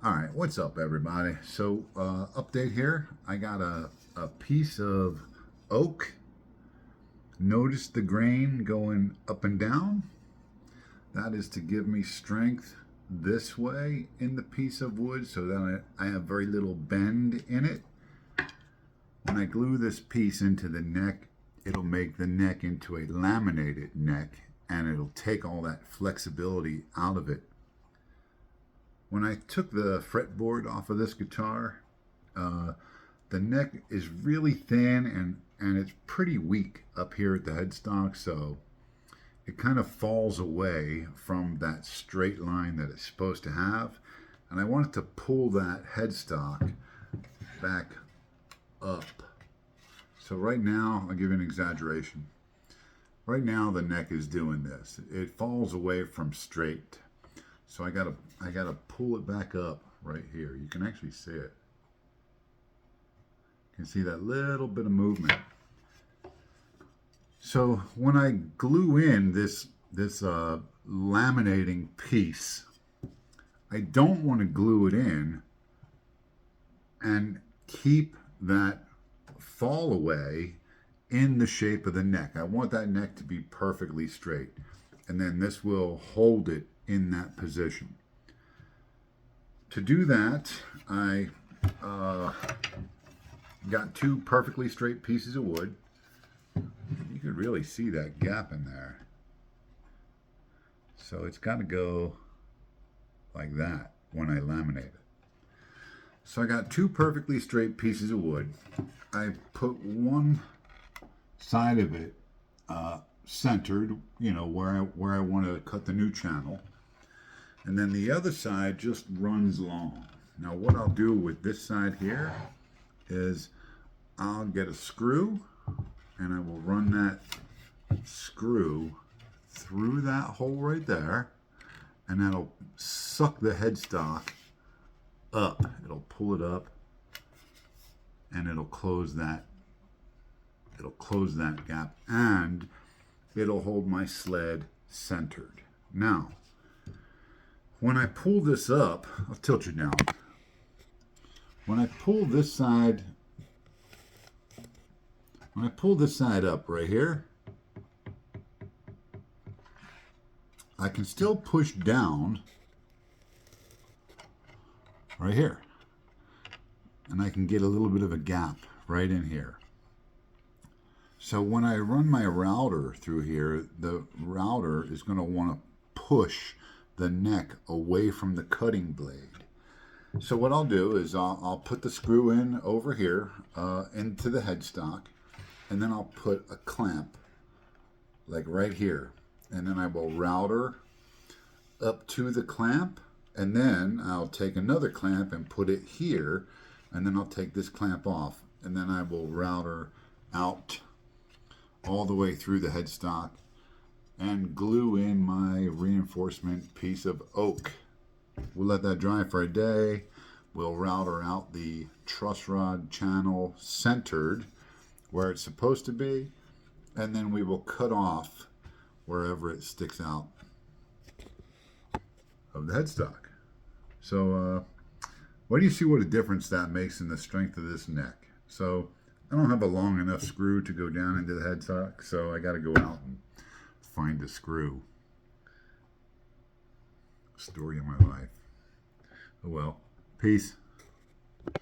All right, what's up, everybody? So, update here. I got a piece of oak. Notice the grain going up and down. That is to give me strength this way in the piece of wood so that I have very little bend in it. When I glue this piece into the neck, it'll make the neck into a laminated neck and it'll take all that flexibility out of it. When I took the fretboard off of this guitar, uh, the neck is really thin and it's pretty weak up here at the headstock, so it kind of falls away from that straight line that it's supposed to have. And I wanted to pull that headstock back up. So right now, I'll give you an exaggeration. Right now the neck is doing this. It falls away from straight. So I gotta pull it back up right here. You can actually see it. You can see that little bit of movement. So when I glue in this laminating piece, I don't want to glue it in and keep that fall away in the shape of the neck. I want that neck to be perfectly straight. And then this will hold it in that position. To do that, I got two perfectly straight pieces of wood. You can really see that gap in there. So it's got to go like that when I laminate it. So I got two perfectly straight pieces of wood. I put one side of it centered, you know, where I want to cut the new channel. And then the other side just runs long. Now what I'll do with this side here is I'll get a screw and I will run that screw through that hole right there, and that'll suck the headstock up. It'll pull it up and it'll close that gap, and it'll hold my sled centered. Now when I pull this up, I'll tilt you down. When I pull this side up right here, I can still push down right here. And I can get a little bit of a gap right in here. So when I run my router through here, the router is going to want to push the neck away from the cutting blade. So what I'll do is I'll put the screw in over here into the headstock, and then I'll put a clamp like right here, and then I will router up to the clamp, and then I'll take another clamp and put it here, and then I'll take this clamp off, and then I will router out all the way through the headstock and glue in my reinforcement piece of oak. We'll let that dry for a day. We'll router out the truss rod channel centered where it's supposed to be, and then we will cut off wherever it sticks out of the headstock. So what do you see what a difference that makes in the strength of this neck? So I don't have a long enough screw to go down into the headstock, so I got to go out and find a screw. Story of my life. Oh well. Peace.